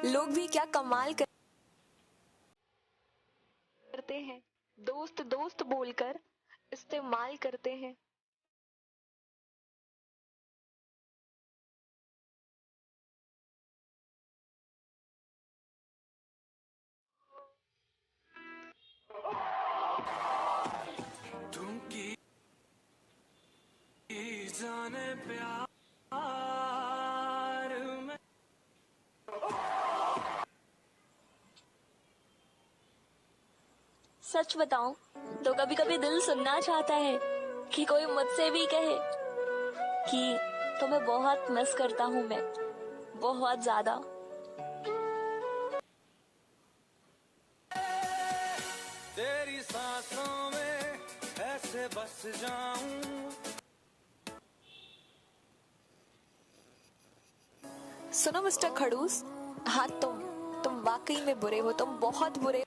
लोग भी क्या कमाल करते हैं, दोस्त दोस्त बोलकर इस्तेमाल करते हैं। जाने प्यार में सच बताऊं तो कभी कभी दिल सुनना चाहता है कि कोई मुझसे भी कहे कि तुम्हें बहुत मिस करता हूं मैं, बहुत ज्यादा। तेरी सांसों में ऐसे बस जाऊं। सुनो मिस्टर खड़ूस, हाँ तुम वाकई में बुरे हो, तुम बहुत बुरे हो।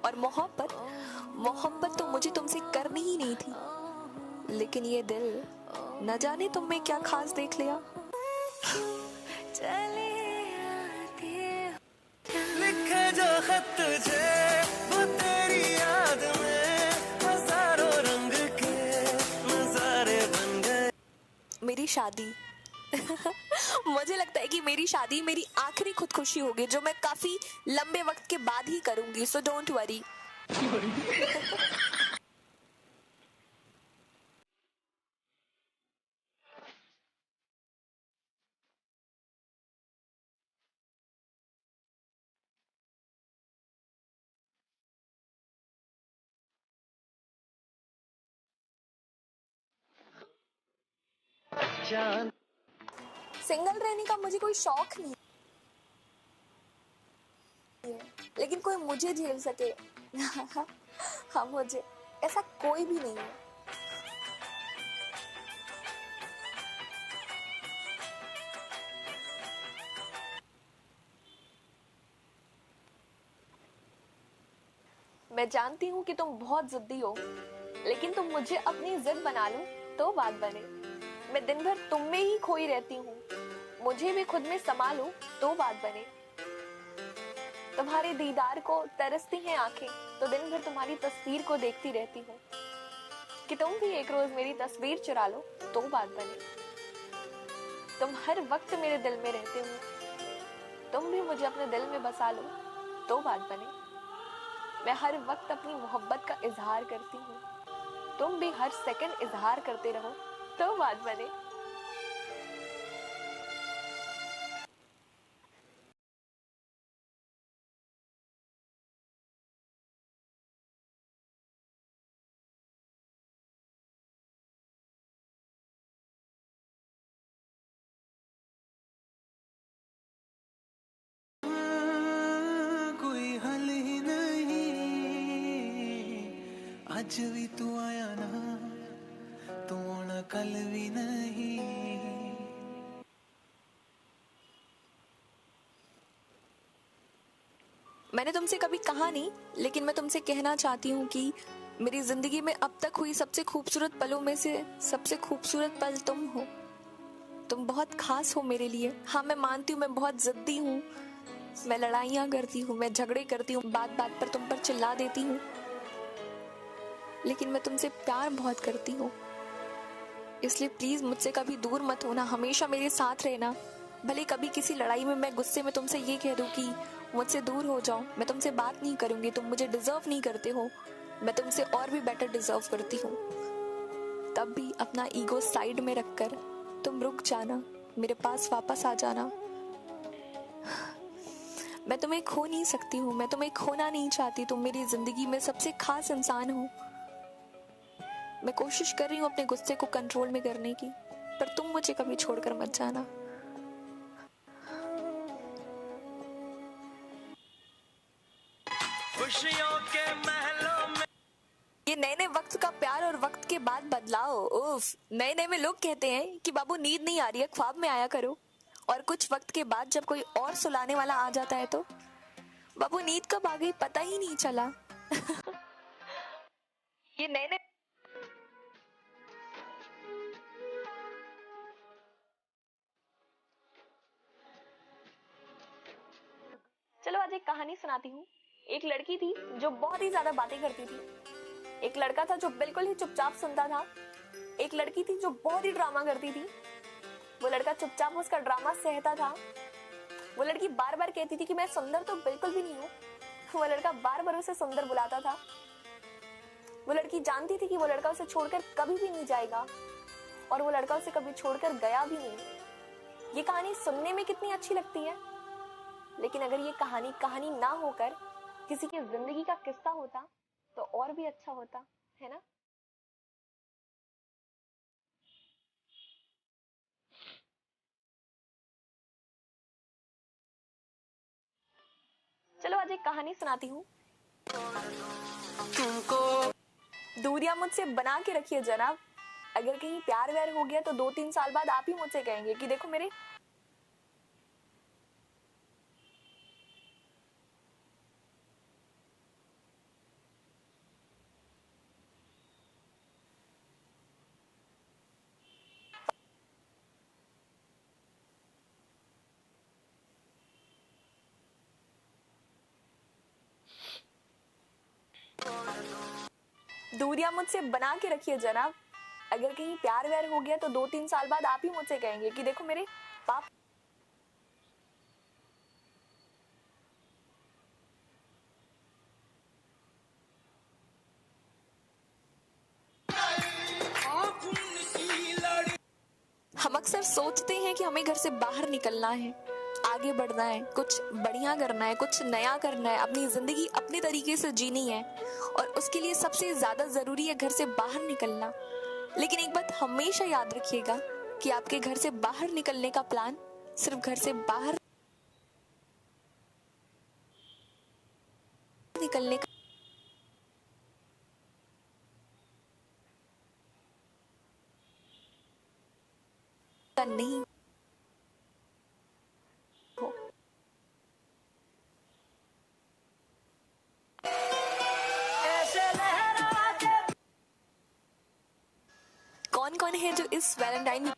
और मोहब्बत मोहब्बत तो मुझे तुमसे करनी ही नहीं थी, लेकिन ये दिल न जाने तुम में क्या खास देख लिया। चले आते लिखे जो खत तुझे वो तेरी याद में हजारों रंग के नजारे बन गए। मेरी शादी मुझे लगता है कि मेरी शादी मेरी आखिरी खुदकुशी होगी, जो मैं काफी लंबे वक्त के बाद ही करूंगी, सो डोंट वरी। सिंगल रहने का मुझे कोई शौक नहीं है, लेकिन कोई मुझे झेल सके हाँ मुझे ऐसा कोई भी नहीं है। मैं जानती हूँ कि तुम बहुत जिद्दी हो, लेकिन तुम मुझे अपनी जिद बना लो तो बात बने। मैं दिन भर तुम में ही खोई रहती हूँ, मुझे भी खुद में समा लो तो बात बने। तुम्हारे दीदार को तरसती हैं आंखें, तो दिन भर तुम्हारी तस्वीर को देखती रहती हूँ कि तुम भी एक रोज मेरी तस्वीर चुरा लो तो बात बने। तुम हर वक्त मेरे दिल में रहते हो, तुम भी मुझे अपने दिल में बसा लो तो बात बने। मैं हर वक्त अपनी मोहब्बत का इजहार करती हूँ, तुम भी हर सेकंड इजहार करते रहो तो बात बने। कोई हल ही नहीं, आज भी तू आया ना, तू आना कल भी नहीं। मैंने तुमसे कभी कहा नहीं, लेकिन मैं तुमसे कहना चाहती हूँ कि मेरी जिंदगी में अब तक हुई सबसे खूबसूरत पलों में से सबसे खूबसूरत पल तुम हो। तुम बहुत खास हो मेरे लिए। हाँ मैं मानती हूँ मैं बहुत जिद्दी हूँ, मैं लड़ाइयाँ करती हूँ, मैं झगड़े करती हूँ, बात बात पर तुम पर चिल्ला देती हूँ, लेकिन मैं तुमसे प्यार बहुत करती हूँ। इसलिए प्लीज मुझसे कभी दूर मत होना, हमेशा मेरे साथ रहना। भले कभी किसी लड़ाई में मैं गुस्से में तुमसे ये कह दूं कि मुझसे दूर हो जाओ, मैं तुमसे बात नहीं करूंगी, तुम मुझे डिजर्व नहीं करते हो, मैं तुमसे और भी बेटर डिजर्व करती हूँ, तब भी अपना ईगो साइड में रखकर तुम रुक जाना, मेरे पास वापस आ जाना। मैं तुम्हें खो नहीं सकती हूँ, मैं तुम्हें खोना नहीं चाहती, तुम मेरी जिंदगी में सबसे खास इंसान हो। मैं कोशिश कर रही हूँ अपने गुस्से को कंट्रोल में करने की, पर तुम मुझे कभी छोड़कर मत जाना। खुशियों के महलों में ये नए नए नए वक्त का प्यार और वक्त के बाद बदलाव। उफ, नए नए में लोग कहते हैं कि बाबू नींद नहीं आ रही है, ख्वाब में आया करो। और कुछ वक्त के बाद जब कोई और सुलाने वाला आ जाता है तो बाबू नींद कब आ गई पता ही नहीं चला। ये नए नए। चलो आज एक कहानी सुनाती हूँ। एक लड़की थी जो बहुत ही ज्यादा बातें करती थी। एक लड़का था जो बिल्कुल ही चुपचाप सुनता था। एक लड़की थी जो बहुत ही ड्रामा करती थी। वो लड़का चुपचाप उसका ड्रामा सहता था। वो लड़की बार बार कहती थी कि मैं सुंदर तो बिल्कुल भी नहीं हूँ। वो लड़का बार बार उसे सुंदर बुलाता था। वो लड़की जानती थी कि वो लड़का उसे छोड़कर कभी भी नहीं जाएगा और वो लड़का उसे कभी छोड़कर गया भी नहीं। ये कहानी सुनने में कितनी अच्छी लगती है, लेकिन अगर ये कहानी कहानी ना होकर किसी की जिंदगी का किस्सा होता तो और भी अच्छा होता, है ना। चलो आज एक कहानी सुनाती हूँ। दूरियां मुझसे बना के रखिए जनाब। अगर कहीं प्यार व्यार हो गया तो 2-3 साल बाद आप ही मुझसे कहेंगे कि देखो मेरे। दूरियां मुझसे बना के रखिए जनाब। अगर कहीं प्यार व्यार हो गया तो 2-3 साल बाद आप ही मुझसे कहेंगे कि देखो मेरे पाप। हम अक्सर सोचते हैं कि हमें घर से बाहर निकलना है, आगे बढ़ना है, कुछ बढ़िया करना है, कुछ नया करना है, अपनी जिंदगी अपने तरीके से जीनी है और उसके लिए सबसे ज्यादा जरूरी है घर से बाहर निकलना। लेकिन एक बात हमेशा याद रखिएगा कि आपके घर से बाहर निकलने का प्लान सिर्फ घर से बाहर निकलने का नहीं हो। कौन कौन है जो इस वैलेंटाइन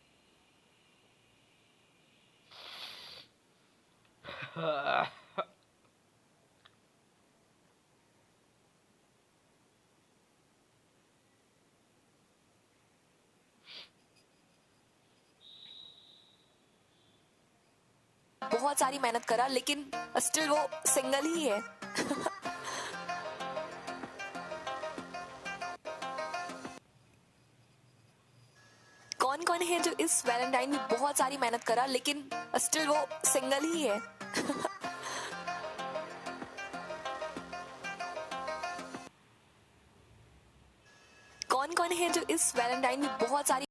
बहुत सारी मेहनत करा लेकिन स्टिल वो सिंगल ही है। कौन कौन है जो इस वैलेंटाइन में बहुत सारी मेहनत करा लेकिन स्टिल वो सिंगल ही है। कौन कौन है जो इस वैलेंटाइन में बहुत सारी